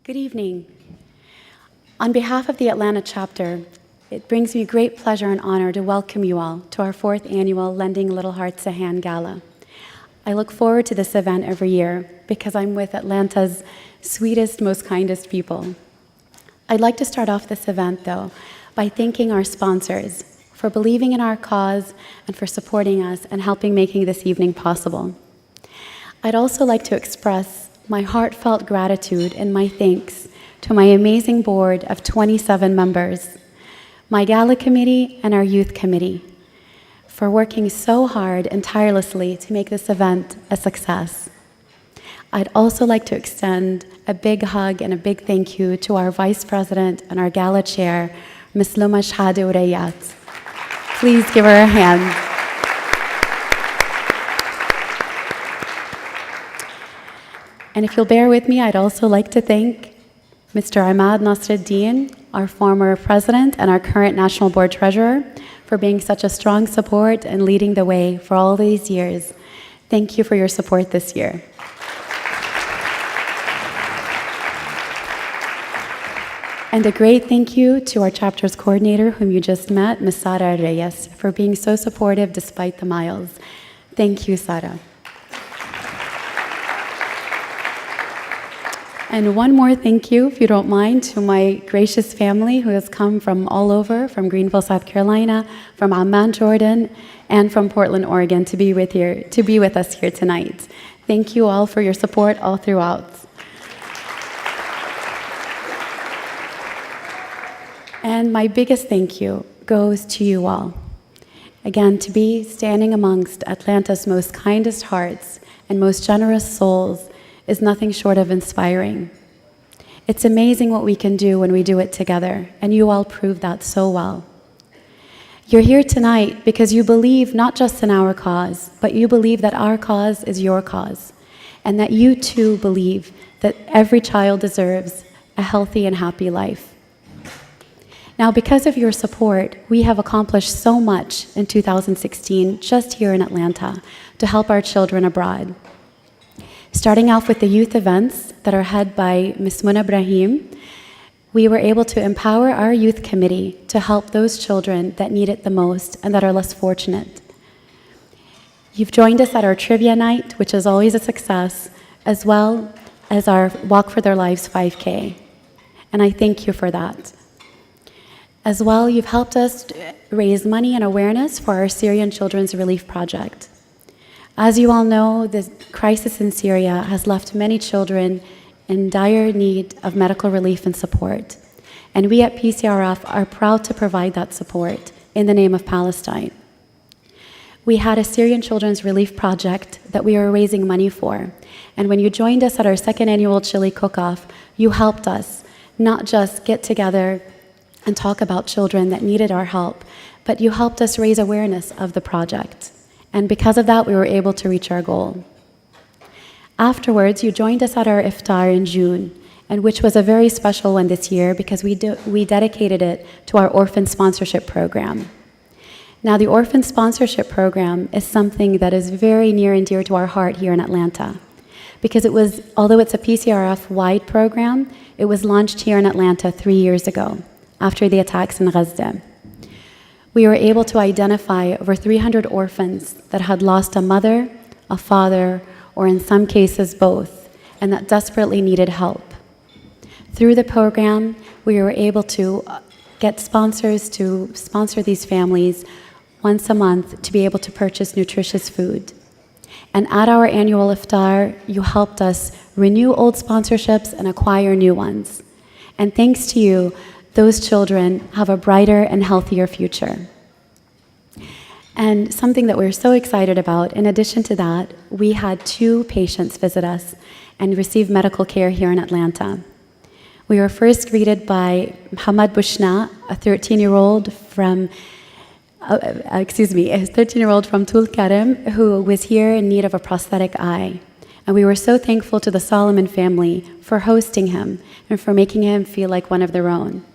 Good evening. On behalf of the Atlanta chapter, it brings me great pleasure and honor to welcome you all to our 4th annual Lending Little Hearts a Hand Gala. I look forward to this event every year because I'm with Atlanta's sweetest, most kindest people. I'd like to start off this event, though, by thanking our sponsors for believing in our cause and for supporting us and helping making this evening possible. I'd also like to express my heartfelt gratitude and my thanks to my amazing board of 27 members, my Gala committee and our youth committee, for working so hard and tirelessly to make this event a success. I'd also like to extend a big hug and a big thank you to our vice president and our Gala chair, Ms. Luma Shhadi Urayat. Please give her a hand. And if you'll bear with me, I'd also like to thank Mr. Ahmad Nasruddin, our former president and our current national board treasurer, for being such a strong support and leading the way for all these years. Thank you for your support this year. And a great thank you to our chapter's coordinator, whom you just met, Ms. Sara Reyes, for being so supportive despite the miles. Thank you, Sara. And one more thank you, if you don't mind, to my gracious family who has come from all over, from Greenville, South Carolina, from Amman, Jordan, and from Portland, Oregon, to be with us here tonight. Thank you all for your support all throughout. And my biggest thank you goes to you all. Again, to be standing amongst Atlanta's most kindest hearts and most generous souls is nothing short of inspiring. It's amazing what we can do when we do it together, and you all prove that so well. You're here tonight because you believe not just in our cause, but you believe that our cause is your cause, and that you too believe that every child deserves a healthy and happy life. Now, because of your support, we have accomplished so much in 2016 just here in Atlanta to help our children abroad. Starting off with the youth events that are led by Ms. Muna Ibrahim, we were able to empower our youth committee to help those children that need it the most and that are less fortunate. You've joined us at our trivia night, which is always a success, as well as our Walk for Their Lives 5K. And I thank you for that. As well, you've helped us raise money and awareness for our Syrian Children's Relief Project. As you all know, the crisis in Syria has left many children in dire need of medical relief and support. And we at PCRF are proud to provide that support in the name of Palestine. We had a Syrian Children's Relief Project that we were raising money for. And when you joined us at our 2nd annual chili cook-off, you helped us not just get together and talk about children that needed our help, but you helped us raise awareness of the project. And because of that, we were able to reach our goal. Afterwards, you joined us at our iftar in June, and which was a very special one this year because we dedicated it to our orphan sponsorship program. Now, the orphan sponsorship program is something that is very near and dear to our heart here in Atlanta, because although it's a PCRF-wide program, it was launched here in Atlanta 3 years ago, after the attacks in Gaza. We were able to identify over 300 orphans that had lost a mother, a father, or in some cases both, and that desperately needed help. Through the program, we were able to get sponsors to sponsor these families once a month to be able to purchase nutritious food. And at our annual iftar, you helped us renew old sponsorships and acquire new ones. And thanks to you, those children have a brighter and healthier future. And something that we're so excited about, in addition to that, we had 2 patients visit us and receive medical care here in Atlanta. We were first greeted by Muhammad Bushna, a 13-year-old from Tul Karim, who was here in need of a prosthetic eye. And we were so thankful to the Solomon family for hosting him and for making him feel like one of their own.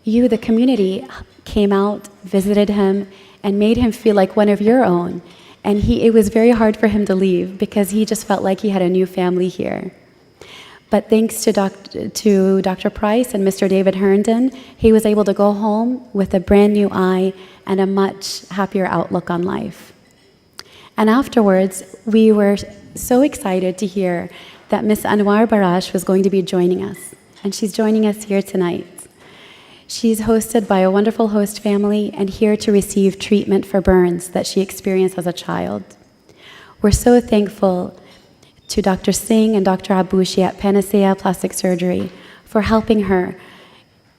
You, the community, came out, visited him, and made him feel like one of your own. And it was very hard for him to leave because he just felt like he had a new family here. But thanks to Dr. Price and Mr. David Herndon, he was able to go home with a brand new eye and a much happier outlook on life. And afterwards, we were so excited to hear that Miss Anwar Barash was going to be joining us. And she's joining us here tonight. She's hosted by a wonderful host family and here to receive treatment for burns that she experienced as a child. We're so thankful to Dr. Singh and Dr. Abushi at Panacea Plastic Surgery for helping her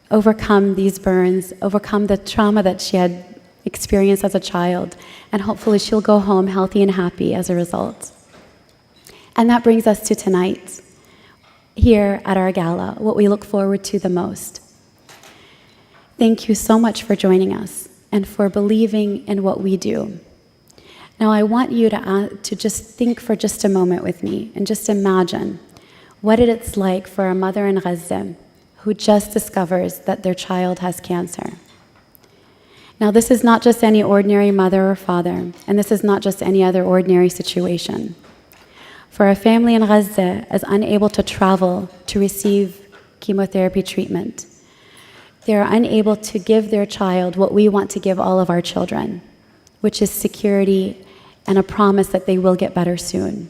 overcome these burns, overcome the trauma that she had experienced as a child, and hopefully she'll go home healthy and happy as a result. And that brings us to tonight, here at our gala, what we look forward to the most. Thank you so much for joining us and for believing in what we do. Now, I want you to just think for just a moment with me and just imagine what it's like for a mother in Gaza who just discovers that their child has cancer. Now, this is not just any ordinary mother or father, and this is not just any other ordinary situation. For a family in Gaza is unable to travel to receive chemotherapy treatment, they are unable to give their child what we want to give all of our children, which is security and a promise that they will get better soon.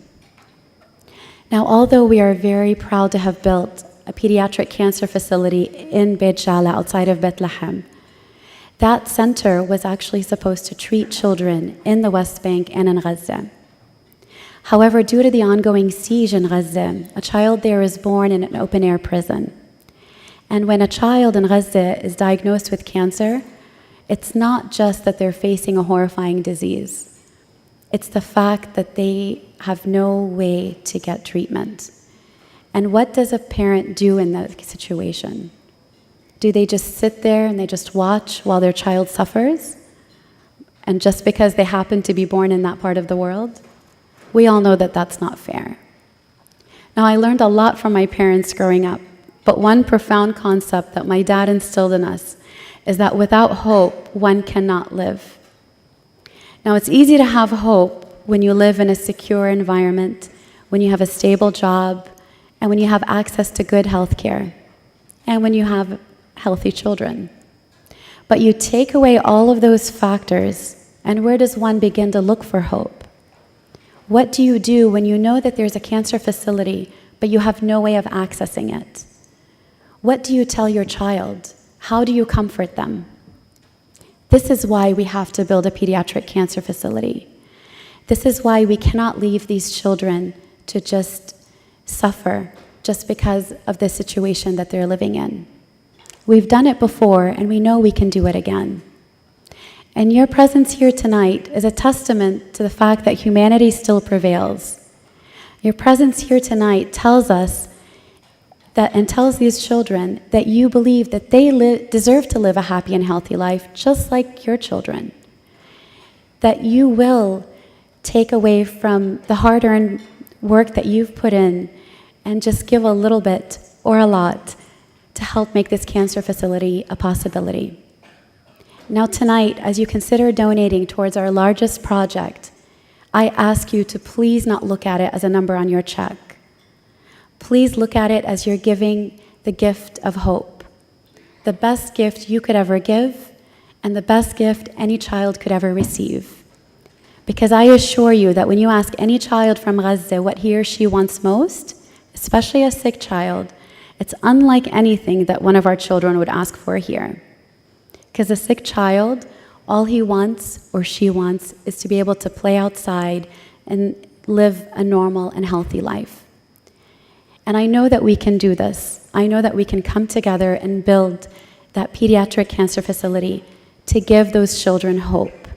Now, although we are very proud to have built a pediatric cancer facility in Beit Gala outside of Bethlehem, that center was actually supposed to treat children in the West Bank and in Gaza. However, due to the ongoing siege in Gaza, a child there is born in an open-air prison. And when a child in Gaza is diagnosed with cancer, it's not just that they're facing a horrifying disease. It's the fact that they have no way to get treatment. And what does a parent do in that situation? Do they just sit there and they just watch while their child suffers? And just because they happen to be born in that part of the world? We all know that that's not fair. Now, I learned a lot from my parents growing up, but one profound concept that my dad instilled in us is that without hope, one cannot live. Now, it's easy to have hope when you live in a secure environment, when you have a stable job, and when you have access to good health care, and when you have healthy children. But you take away all of those factors, and where does one begin to look for hope? What do you do when you know that there's a cancer facility, but you have no way of accessing it? What do you tell your child? How do you comfort them? This is why we have to build a pediatric cancer facility. This is why we cannot leave these children to just suffer just because of the situation that they're living in. We've done it before, and we know we can do it again. And your presence here tonight is a testament to the fact that humanity still prevails. Your presence here tonight tells us that, and tells these children that you believe that they deserve to live a happy and healthy life just like your children. That you will take away from the hard-earned work that you've put in and just give a little bit or a lot to help make this cancer facility a possibility. Now tonight, as you consider donating towards our largest project, I ask you to please not look at it as a number on your check. Please look at it as you're giving the gift of hope, the best gift you could ever give, and the best gift any child could ever receive. Because I assure you that when you ask any child from Gaza what he or she wants most, especially a sick child, it's unlike anything that one of our children would ask for here. Because a sick child, all he wants or she wants is to be able to play outside and live a normal and healthy life. And I know that we can do this. I know that we can come together and build that pediatric cancer facility to give those children hope.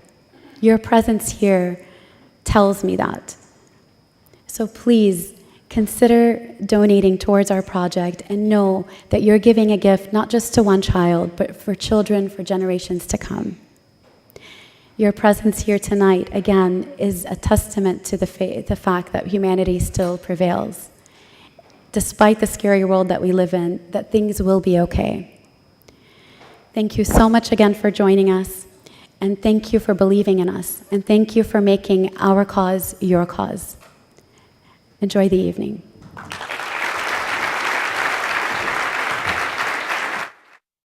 Your presence here tells me that. So please consider donating towards our project and know that you're giving a gift not just to one child, but for children for generations to come. Your presence here tonight, again, is a testament to the fact that humanity still prevails. Despite the scary world that we live in, that things will be okay. Thank you so much again for joining us, and thank you for believing in us, and thank you for making our cause your cause. Enjoy the evening.